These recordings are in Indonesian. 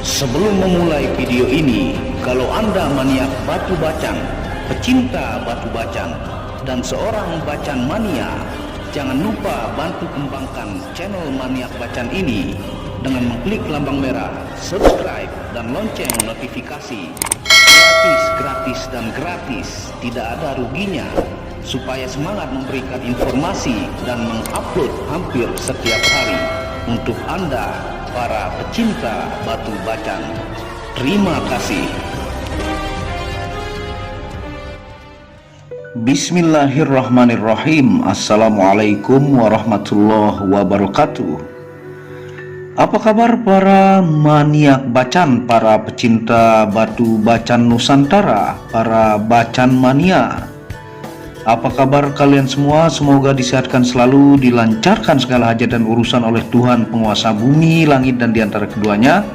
Sebelum memulai video ini, kalau Anda maniak batu bacang, pecinta batu bacang, dan seorang bacan mania, jangan lupa bantu kembangkan channel Maniak Bacan ini dengan mengklik lambang merah, subscribe, dan lonceng notifikasi. Gratis dan gratis, tidak ada ruginya, supaya semangat memberikan informasi dan mengupload hampir setiap hari untuk Anda, para pecinta batu bacang. Terima kasih. Bismillahirrahmanirrahim. Assalamualaikum warahmatullahi wabarakatuh. Apa kabar para maniak bacan, para pecinta batu bacan Nusantara, para bacan mania? Apa kabar kalian semua? Semoga disehatkan selalu, dilancarkan segala hajat dan urusan oleh Tuhan penguasa bumi, langit, dan diantara keduanya.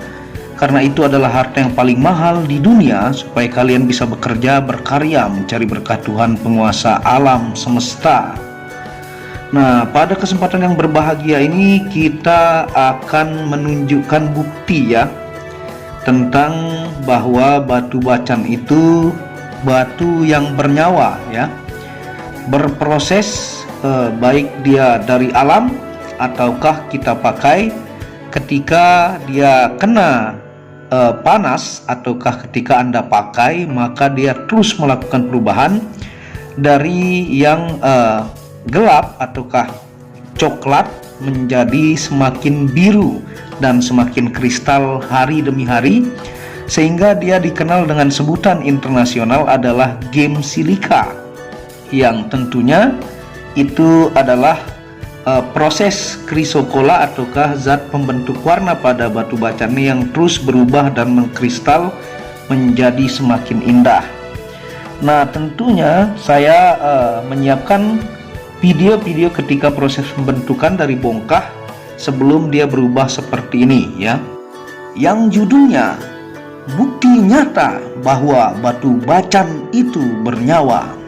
Karena itu adalah harta yang paling mahal di dunia, supaya kalian bisa bekerja, berkarya, mencari berkah Tuhan penguasa alam semesta. Nah, pada kesempatan yang berbahagia ini kita akan menunjukkan bukti ya, tentang bahwa batu bacan itu batu yang bernyawa ya, berproses, baik dia dari alam ataukah kita pakai ketika dia kena panas, ataukah ketika Anda pakai maka dia terus melakukan perubahan dari yang gelap ataukah coklat menjadi semakin biru dan semakin kristal hari demi hari, sehingga dia dikenal dengan sebutan internasional adalah gem silika, yang tentunya itu adalah proses krisokola ataukah zat pembentuk warna pada batu bacan yang terus berubah dan mengkristal menjadi semakin indah. Nah, tentunya saya menyiapkan video-video ketika proses pembentukan dari bongkah sebelum dia berubah seperti ini ya, yang judulnya bukti nyata bahwa batu bacan itu bernyawa.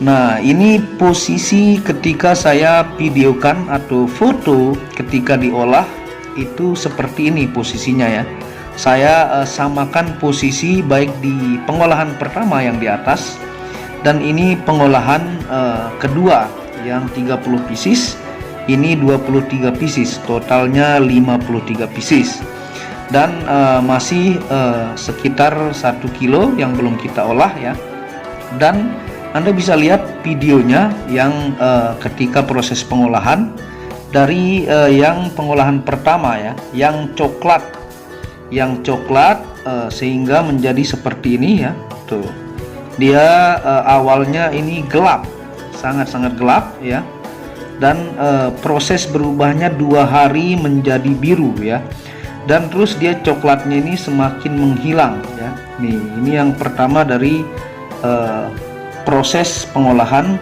Nah, ini posisi ketika saya videokan atau foto ketika diolah itu seperti ini posisinya ya. Saya samakan posisi baik di pengolahan pertama yang di atas dan ini pengolahan kedua yang 30 pieces, ini 23 pieces, totalnya 53 pieces. Dan masih sekitar 1 kilo yang belum kita olah ya. Dan Anda bisa lihat videonya yang ketika proses pengolahan dari yang pengolahan pertama ya, yang coklat, sehingga menjadi seperti ini ya. Tuh, dia awalnya ini gelap, sangat-sangat gelap ya, dan proses berubahnya 2 hari menjadi biru ya, dan terus dia coklatnya ini semakin menghilang ya. Nih, ini yang pertama dari proses pengolahan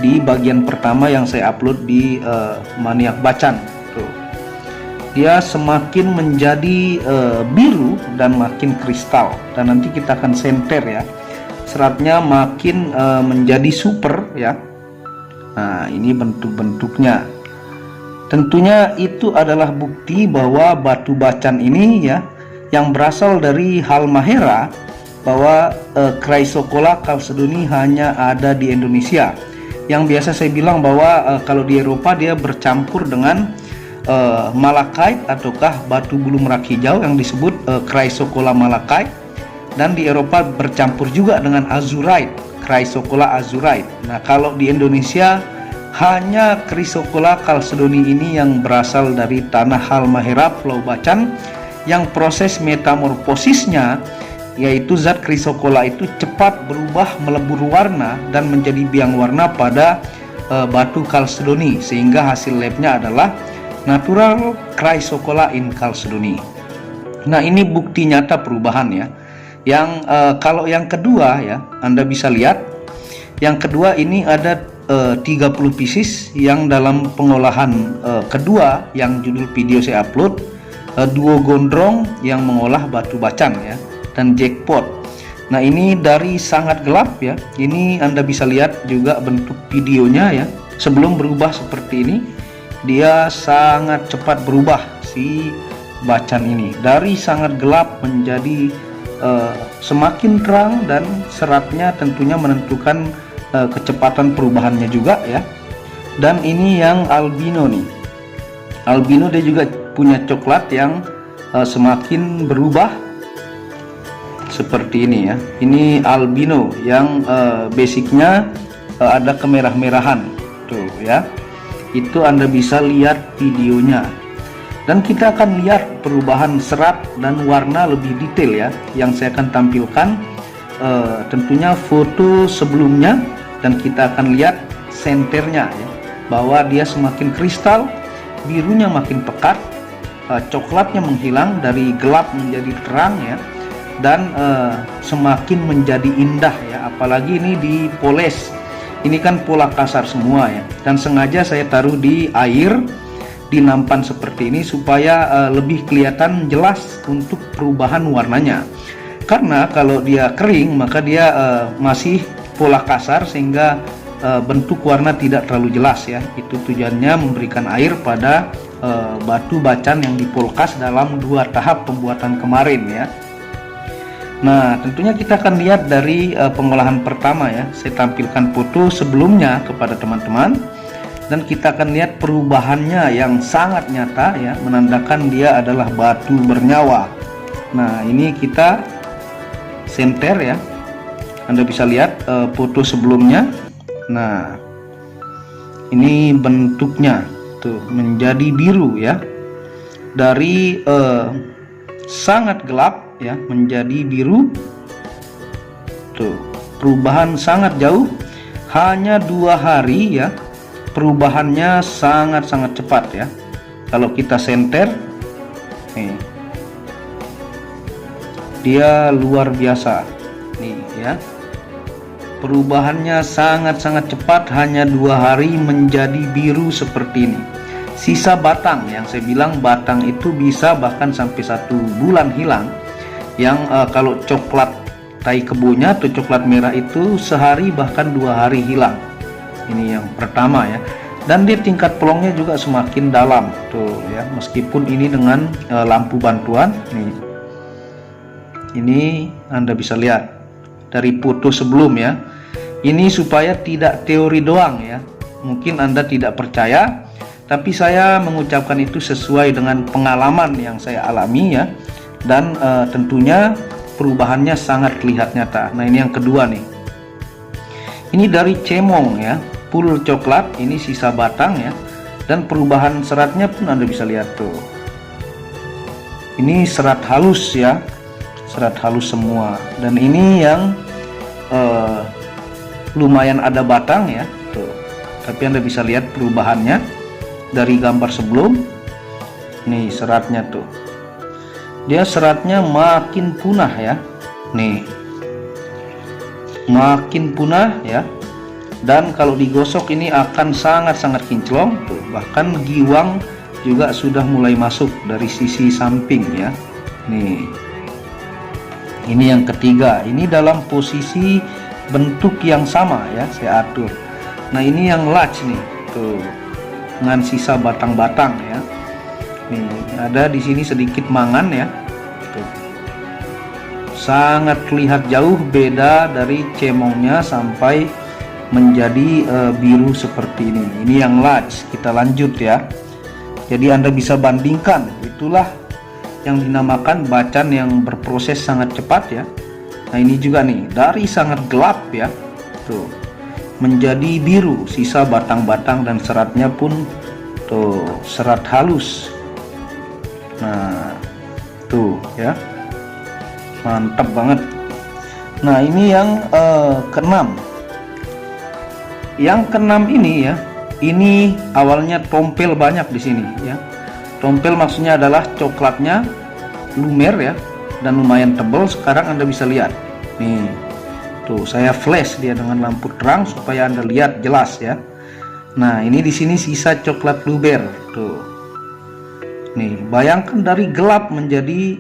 di bagian pertama yang saya upload di Maniak Bacan. Tuh, dia semakin menjadi biru dan makin kristal, dan nanti kita akan senter ya, seratnya makin menjadi super ya. Nah, ini bentuk-bentuknya. Tentunya itu adalah bukti bahwa batu bacan ini ya, yang berasal dari Halmahera, bahwa Chrysocolla chalcedoni hanya ada di Indonesia. Yang biasa saya bilang bahwa kalau di Eropa dia bercampur dengan malachite ataukah batu bulu merak hijau yang disebut Chrysocolla malachite, dan di Eropa bercampur juga dengan azurite, Chrysocolla azurite. Nah, kalau di Indonesia hanya Chrysocolla chalcedoni ini yang berasal dari tanah Halmahera, Pulau Bacan, yang proses metamorfosisnya, yaitu zat Chrysocolla itu cepat berubah melebur warna dan menjadi biang warna pada batu chalcedoni, sehingga hasil labnya adalah natural Chrysocolla in chalcedoni. Nah, ini bukti nyata perubahan ya. Yang kalau yang kedua ya, Anda bisa lihat yang kedua ini ada 30 pieces yang dalam pengolahan kedua yang judul video saya upload, duo gondrong yang mengolah batu bacan ya, dan jackpot. Nah, ini dari sangat gelap ya, ini Anda bisa lihat juga bentuk videonya ya, sebelum berubah seperti ini dia sangat cepat berubah si bacan ini dari sangat gelap menjadi semakin terang, dan seratnya tentunya menentukan kecepatan perubahannya juga ya. Dan ini yang albino nih. Albino dia juga punya coklat yang semakin berubah seperti ini ya. Ini albino yang basicnya ada kemerah-merahan tuh ya. Itu Anda bisa lihat videonya. Dan kita akan lihat perubahan serat dan warna lebih detail ya, yang saya akan tampilkan tentunya foto sebelumnya, dan kita akan lihat senternya ya, bahwa dia semakin kristal, birunya makin pekat, coklatnya menghilang dari gelap menjadi terang ya, dan semakin menjadi indah ya. Apalagi ini dipoles, ini kan pola kasar semua ya, dan sengaja saya taruh di air, di nampan seperti ini supaya lebih kelihatan jelas untuk perubahan warnanya. Karena kalau dia kering maka dia masih pola kasar, sehingga bentuk warna tidak terlalu jelas ya. Itu tujuannya memberikan air pada batu bacan yang dipolkas dalam 2 tahap pembuatan kemarin ya. Nah, tentunya kita akan lihat dari pengolahan pertama ya. Saya tampilkan foto sebelumnya kepada teman-teman, dan kita akan lihat perubahannya yang sangat nyata ya, menandakan dia adalah batu bernyawa. Nah, ini kita senter ya, Anda bisa lihat foto sebelumnya. Nah, ini bentuknya tuh menjadi biru ya, dari sangat gelap ya menjadi biru tuh, perubahan sangat jauh, hanya 2 hari ya. Perubahannya sangat-sangat cepat ya. Kalau kita senter nih, dia luar biasa nih ya, perubahannya sangat-sangat cepat, hanya 2 hari menjadi biru seperti ini. Sisa batang, yang saya bilang batang itu bisa bahkan sampai 1 bulan hilang, yang kalau coklat tai kebonya atau coklat merah itu sehari bahkan 2 hari hilang. Ini yang pertama ya, dan dia tingkat pelongnya juga semakin dalam tuh ya, meskipun ini dengan lampu bantuan nih. Ini Anda bisa lihat dari foto sebelum ya. Ini supaya tidak teori doang ya, mungkin Anda tidak percaya, tapi saya mengucapkan itu sesuai dengan pengalaman yang saya alami ya, dan tentunya perubahannya sangat terlihat nyata. Nah, ini yang kedua nih. Ini dari cemong ya, full coklat, ini sisa batang ya, dan perubahan seratnya pun Anda bisa lihat tuh. Ini serat halus ya, serat halus semua, dan ini yang lumayan ada batang ya tuh. Tapi Anda bisa lihat perubahannya dari gambar sebelum. Nih seratnya tuh, dia seratnya makin punah ya, nih makin punah ya, dan kalau digosok ini akan sangat-sangat kinclong tuh, bahkan giwang juga sudah mulai masuk dari sisi samping ya. Nih, ini yang ketiga, ini dalam posisi bentuk yang sama ya, saya atur. Nah, ini yang large nih tuh, dengan sisa batang-batang ya. Nih ada di sini sedikit mangan ya tuh. Sangat terlihat jauh beda dari cemongnya sampai menjadi biru seperti ini. Ini yang large. Kita lanjut ya. Jadi Anda bisa bandingkan, itulah yang dinamakan bacan yang berproses sangat cepat ya. Nah, ini juga nih, dari sangat gelap ya tuh menjadi biru, sisa batang-batang dan seratnya pun tuh serat halus. Nah tuh ya, mantap banget. Nah, ini yang keenam. Yang keenam ini ya, ini awalnya tompel banyak di sini ya. Tompel maksudnya adalah coklatnya lumer ya, dan lumayan tebal. Sekarang Anda bisa lihat nih tuh, saya flash dia dengan lampu terang supaya Anda lihat jelas ya. Nah, ini di sini sisa coklat luber tuh. Nih, bayangkan dari gelap menjadi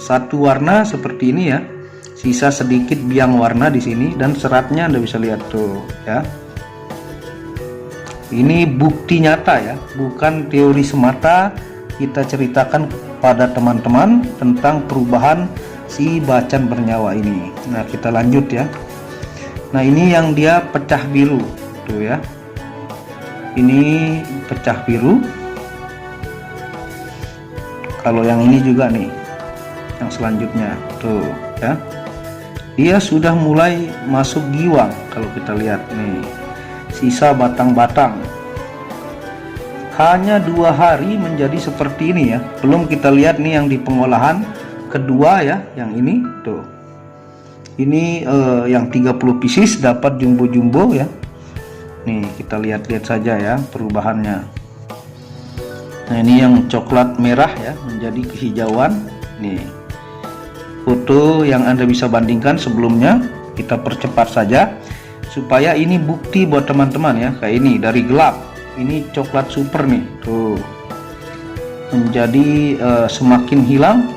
satu warna seperti ini ya. Sisa sedikit biang warna di sini, dan seratnya Anda bisa lihat tuh ya. Ini bukti nyata ya, bukan teori semata kita ceritakan kepada teman-teman tentang perubahan si bacan bernyawa ini. Nah, kita lanjut ya. Nah, ini yang dia pecah biru tuh ya. Ini pecah biru. Kalau yang ini juga nih, yang selanjutnya tuh ya, dia sudah mulai masuk giwang. Kalau kita lihat nih, sisa batang-batang. Hanya 2 hari menjadi seperti ini ya. Belum kita lihat nih yang di pengolahan kedua ya, yang ini tuh. Ini yang 30 pieces dapat jumbo-jumbo ya. Nih, kita lihat-lihat saja ya perubahannya. Nah, ini yang coklat merah ya menjadi kehijauan. Nih, foto yang Anda bisa bandingkan sebelumnya, kita percepat saja supaya ini bukti buat teman-teman ya. Kayak ini dari gelap, ini coklat super nih tuh, menjadi semakin hilang,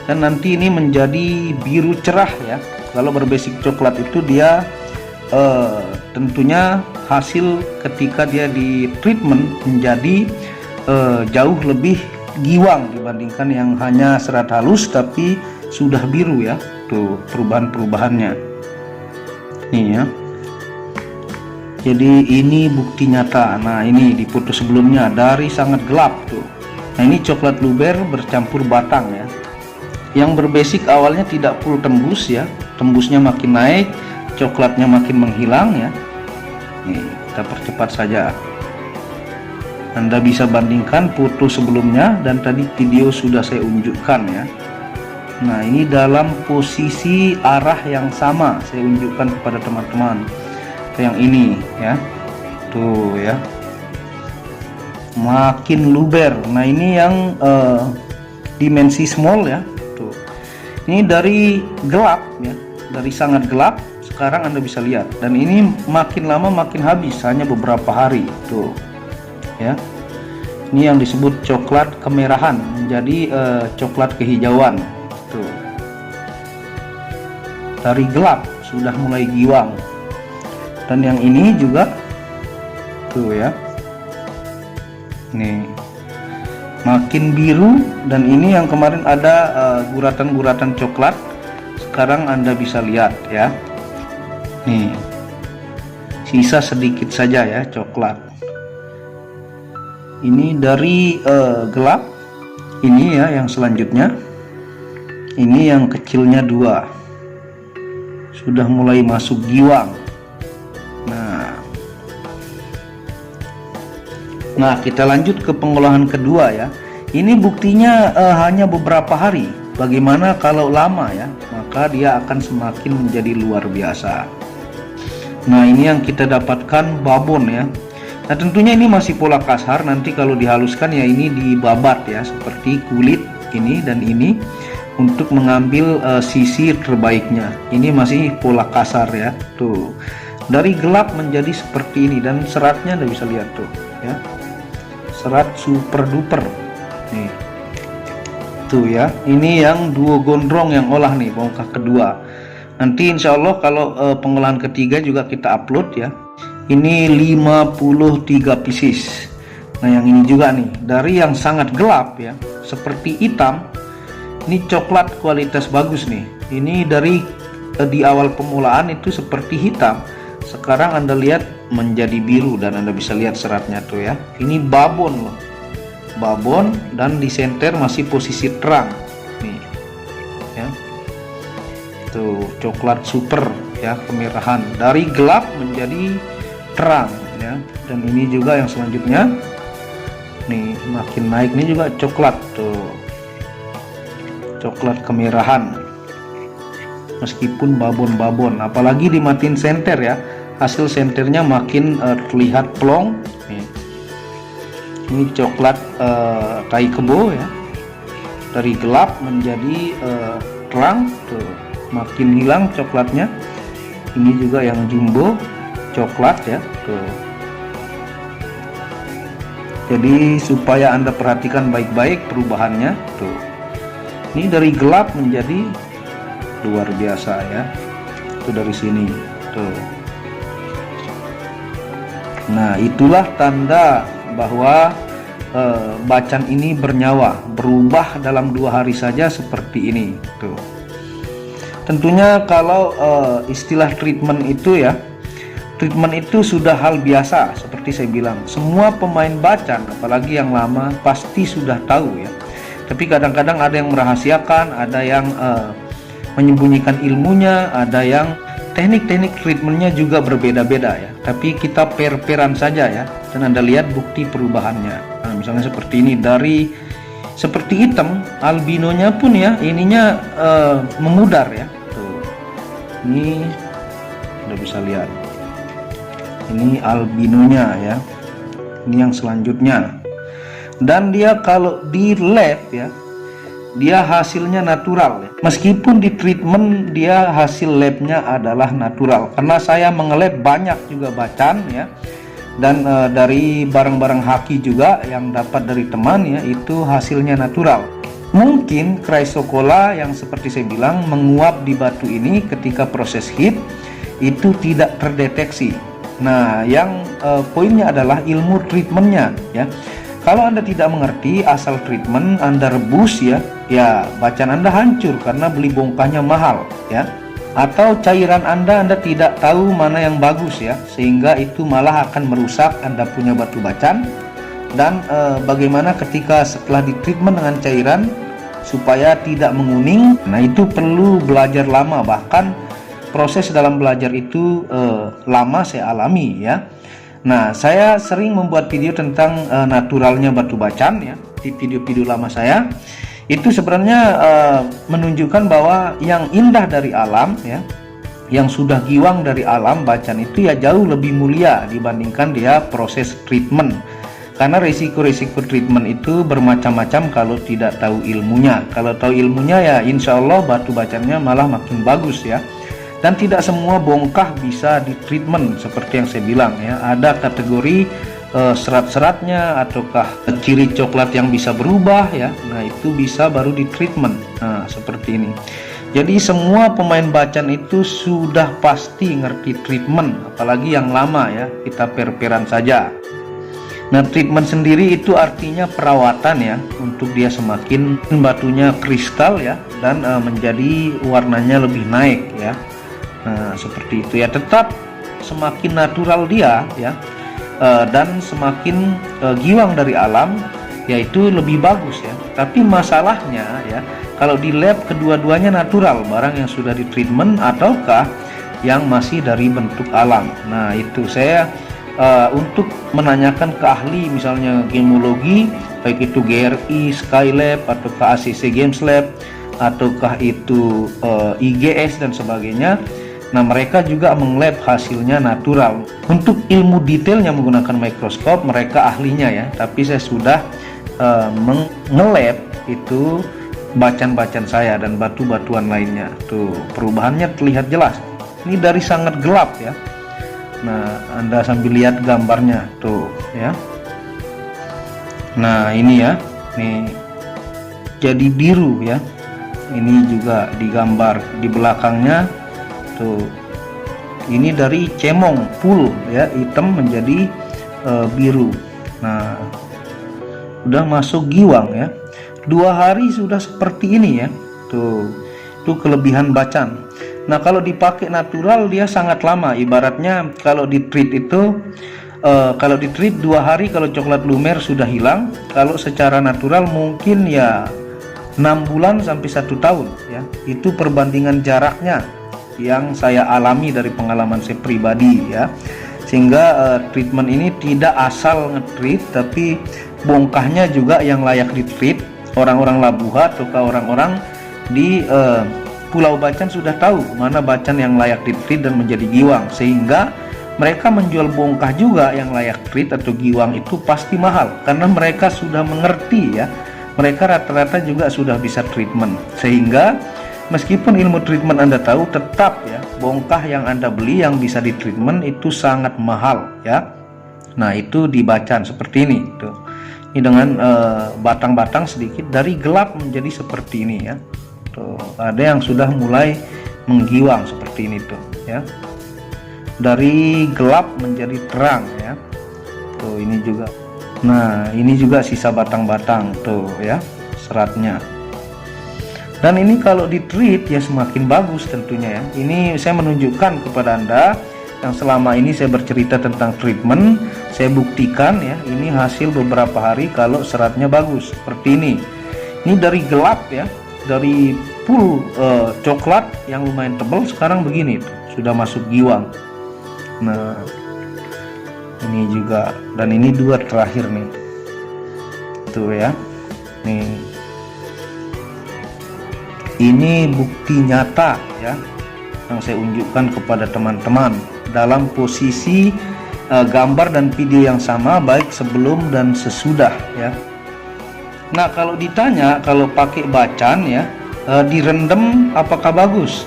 dan nanti ini menjadi biru cerah ya. Kalau berbasic coklat itu dia tentunya hasil ketika dia di treatment menjadi jauh lebih giwang dibandingkan yang hanya serat halus tapi sudah biru ya. Tuh perubahan-perubahannya nih ya. Jadi ini bukti nyata. Nah, ini di foto sebelumnya dari sangat gelap tuh. Nah, ini coklat luber bercampur batang ya. Yang berbasic awalnya tidak full tembus ya. Tembusnya makin naik, coklatnya makin menghilang ya. Nih, kita percepat saja. Anda bisa bandingkan foto sebelumnya dan tadi video sudah saya unjukkan ya. Nah, ini dalam posisi arah yang sama saya unjukkan kepada teman-teman. Yang ini ya, tuh ya, makin luber. Nah, ini yang dimensi small ya, tuh. Ini dari gelap ya, dari sangat gelap sekarang Anda bisa lihat, dan ini makin lama makin habis, hanya beberapa hari tuh ya. Ini yang disebut coklat kemerahan menjadi coklat kehijauan tuh. Dari gelap sudah mulai giwang. Dan yang ini juga tuh ya, nih makin biru, dan ini yang kemarin ada guratan-guratan coklat, sekarang Anda bisa lihat ya. Nih, sisa sedikit saja ya coklat. Ini dari gelap, ini ya yang selanjutnya, ini yang kecilnya 2 sudah mulai masuk giwang. Nah, kita lanjut ke pengolahan kedua ya. Ini buktinya hanya beberapa hari. Bagaimana kalau lama ya? Maka dia akan semakin menjadi luar biasa. Nah, ini yang kita dapatkan babon ya. Nah, tentunya ini masih pola kasar. Nanti kalau dihaluskan ya ini dibabat ya, seperti kulit ini dan ini, untuk mengambil sisi terbaiknya. Ini masih pola kasar ya. Tuh, dari gelap menjadi seperti ini, dan seratnya Anda bisa lihat tuh ya. Serat super duper nih tuh ya. Ini yang duo gondrong yang olah nih, bongkah kedua. Nanti insya Allah kalau pengolahan ketiga juga kita upload ya. Ini 53 pieces. Nah, yang ini juga nih dari yang sangat gelap ya, seperti hitam. Ini coklat kualitas bagus nih. Ini dari di awal pemulaan itu seperti hitam, sekarang Anda lihat menjadi biru, dan Anda bisa lihat seratnya tuh ya. Ini babon loh, babon, dan di senter masih posisi terang nih ya. Tuh coklat super ya, kemerahan dari gelap menjadi terang ya. Dan ini juga yang selanjutnya nih, makin naik, ini juga coklat tuh, coklat kemerahan meskipun babon-babon, apalagi dimatiin senter ya, hasil senternya makin terlihat plong nih. Ini coklat tai kebo ya, dari gelap menjadi terang tuh, makin hilang coklatnya. Ini juga yang jumbo coklat ya tuh. Jadi supaya Anda perhatikan baik-baik perubahannya tuh. Ini dari gelap menjadi luar biasa ya, itu dari sini tuh. Nah, itulah tanda bahwa bacan ini bernyawa, berubah dalam 2 hari saja seperti ini tuh. Tentunya kalau istilah treatment itu ya, treatment itu sudah hal biasa. Seperti saya bilang, semua pemain bacan apalagi yang lama pasti sudah tahu ya. Tapi kadang-kadang ada yang merahasiakan, ada yang menyembunyikan ilmunya, ada yang teknik-teknik treatmentnya juga berbeda-beda ya. Tapi kita per-peran saja ya, dan Anda lihat bukti perubahannya. Nah, misalnya seperti ini, dari seperti hitam, albinonya pun ya ininya memudar ya. Tuh, ini Anda bisa lihat. Ini albinonya ya. Ini yang selanjutnya. Dan dia kalau di lab ya, dia hasilnya natural ya. Meskipun di treatment dia hasil labnya adalah natural, karena saya mengelab banyak juga bacan ya, dan dari barang-barang haki juga yang dapat dari teman ya, itu hasilnya natural. Mungkin chrysocolla yang seperti saya bilang menguap di batu ini ketika proses heat itu tidak terdeteksi. Nah, yang poinnya adalah ilmu treatmentnya ya. Kalau Anda tidak mengerti asal treatment, Anda rebus ya, bacan Anda hancur karena beli bongkahnya mahal ya. Atau cairan Anda tidak tahu mana yang bagus ya, sehingga itu malah akan merusak Anda punya batu bacan. Dan bagaimana ketika setelah ditreatment dengan cairan supaya tidak menguning, nah itu perlu belajar lama, bahkan proses dalam belajar itu lama saya alami ya. Nah, saya sering membuat video tentang naturalnya batu bacan ya, di video-video lama saya. Itu sebenarnya menunjukkan bahwa yang indah dari alam ya, yang sudah giwang dari alam, bacan itu ya jauh lebih mulia dibandingkan dia proses treatment. Karena risiko-risiko treatment itu bermacam-macam kalau tidak tahu ilmunya. Kalau tahu ilmunya ya insya Allah batu bacannya malah makin bagus ya. Dan tidak semua bongkah bisa di treatment seperti yang saya bilang ya. Ada kategori serat-seratnya ataukah ciri coklat yang bisa berubah ya. Nah, itu bisa baru di treatment. Nah, seperti ini. Jadi semua pemain bacan itu sudah pasti ngerti treatment, apalagi yang lama ya. Kita per-peran saja. Nah, treatment sendiri itu artinya perawatan ya, untuk dia semakin batunya kristal ya, dan menjadi warnanya lebih naik ya. Nah, seperti itu ya, tetap semakin natural dia ya, dan semakin giwang dari alam, yaitu lebih bagus ya. Tapi masalahnya ya, kalau di lab kedua-duanya natural, barang yang sudah di treatment ataukah yang masih dari bentuk alam. Nah, itu saya untuk menanyakan ke ahli misalnya gemologi, baik itu GRI, Skylab ataukah ACC Games Lab ataukah itu IGS dan sebagainya. Nah, mereka juga menglab hasilnya natural. Untuk ilmu detailnya menggunakan mikroskop mereka ahlinya ya, tapi saya sudah mengelab itu bacan-bacan saya dan batu-batuan lainnya. Tuh, perubahannya terlihat jelas. Ini dari sangat gelap ya. Nah, Anda sambil lihat gambarnya tuh ya. Nah, ini ya, nih jadi biru ya. Ini juga digambar di belakangnya tuh. Ini dari cemong full ya, hitam menjadi biru. Nah, udah masuk giwang ya. 2 hari sudah seperti ini ya. Tuh, itu kelebihan bacan. Nah, kalau dipakai natural dia sangat lama. Ibaratnya kalau di treat itu kalau di treat 2 hari kalau coklat lumer sudah hilang. Kalau secara natural mungkin ya 6 bulan sampai 1 tahun ya. Itu perbandingan jaraknya yang saya alami dari pengalaman saya pribadi ya. Sehingga treatment ini tidak asal nge-treat, tapi bongkahnya juga yang layak di-treat. Orang-orang Labuha atau orang-orang di Pulau Bacan sudah tahu mana bacan yang layak di-treat dan menjadi giwang, sehingga mereka menjual bongkah juga yang layak treat atau giwang itu pasti mahal, karena mereka sudah mengerti ya. Mereka rata-rata juga sudah bisa treatment, sehingga meskipun ilmu treatment Anda tahu, tetap ya bongkah yang Anda beli yang bisa di treatment itu sangat mahal ya. Nah, itu di bacan seperti ini tuh. Ini dengan batang-batang sedikit dari gelap menjadi seperti ini ya. Tuh, ada yang sudah mulai menggiwang seperti ini tuh ya. Dari gelap menjadi terang ya. Tuh, ini juga Nah, ini juga sisa batang-batang tuh ya seratnya. Dan ini kalau di treat ya semakin bagus tentunya ya. Ini saya menunjukkan kepada Anda yang selama ini saya bercerita tentang treatment, saya buktikan ya, ini hasil beberapa hari kalau seratnya bagus seperti ini. Ini dari gelap ya, dari full coklat yang lumayan tebal, sekarang begini tuh, sudah masuk giwang. Nah, ini juga, dan ini dua terakhir nih tuh ya. Nih, ini bukti nyata ya yang saya unjukkan kepada teman-teman dalam posisi gambar dan video yang sama, baik sebelum dan sesudah ya. Nah, kalau ditanya kalau pakai bacan ya, direndam apakah bagus?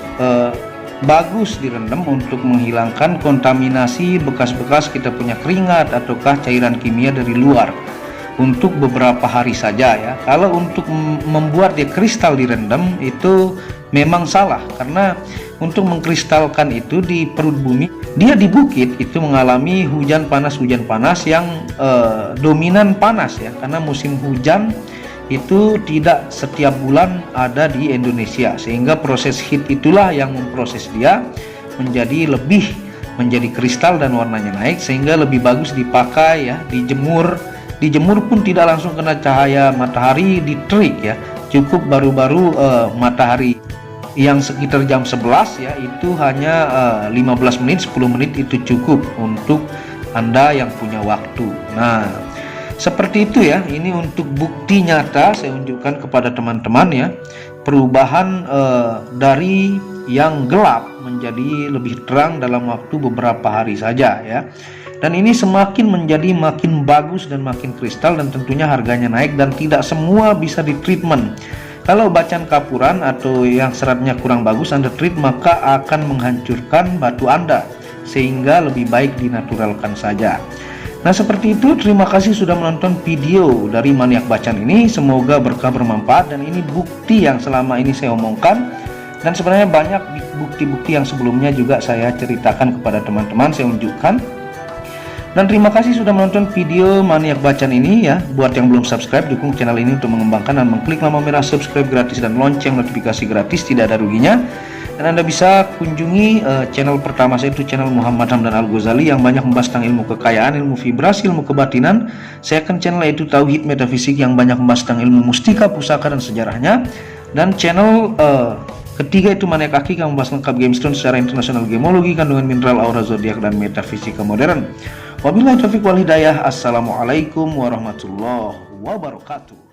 Bagus direndam untuk menghilangkan kontaminasi bekas-bekas kita punya keringat ataukah cairan kimia dari luar untuk beberapa hari saja ya. Kalau untuk membuat dia kristal direndam itu memang salah, karena untuk mengkristalkan itu di perut bumi, dia di bukit itu mengalami hujan panas yang dominan panas ya, karena musim hujan itu tidak setiap bulan ada di Indonesia, sehingga proses heat itulah yang memproses dia menjadi kristal dan warnanya naik, sehingga lebih bagus dipakai ya, dijemur pun tidak langsung kena cahaya matahari, di terik ya, cukup baru-baru matahari yang sekitar jam 11 ya, itu hanya 15 menit 10 menit itu cukup untuk Anda yang punya waktu. Nah, seperti itu ya, ini untuk bukti nyata saya unjukkan kepada teman-teman ya, perubahan dari yang gelap menjadi lebih terang dalam waktu beberapa hari saja ya. Dan ini semakin menjadi makin bagus dan makin kristal, dan tentunya harganya naik dan tidak semua bisa di treatment. Kalau bacan kapuran atau yang seratnya kurang bagus Anda treat, maka akan menghancurkan batu Anda, sehingga lebih baik dinaturalkan saja. Nah, seperti itu. Terima kasih sudah menonton video dari Maniak Bacan ini. Semoga berkah bermanfaat, dan ini bukti yang selama ini saya omongkan, dan sebenarnya banyak bukti-bukti yang sebelumnya juga saya ceritakan kepada teman-teman, saya unjukkan. Dan terima kasih sudah menonton video Maniak Bacan ini ya. Buat yang belum subscribe, dukung channel ini untuk mengembangkan dan mengklik lampu merah subscribe gratis dan lonceng notifikasi gratis, tidak ada ruginya. Dan Anda bisa kunjungi channel pertama saya, itu channel Muhammad Hamdan Al Ghazali, yang banyak membahas tentang ilmu kekayaan, ilmu vibrasi, ilmu kebatinan. Second channel yaitu Tauhid Metafisik, yang banyak membahas tentang ilmu mustika, pusaka, dan sejarahnya. Dan channel ketiga itu Maniak Aki, yang membahas lengkap gemstone secara internasional, gemologi, kandungan mineral, aura zodiak, dan metafisika modern. Wabillahi taufiq wal hidayah. Assalamualaikum warahmatullahi wabarakatuh.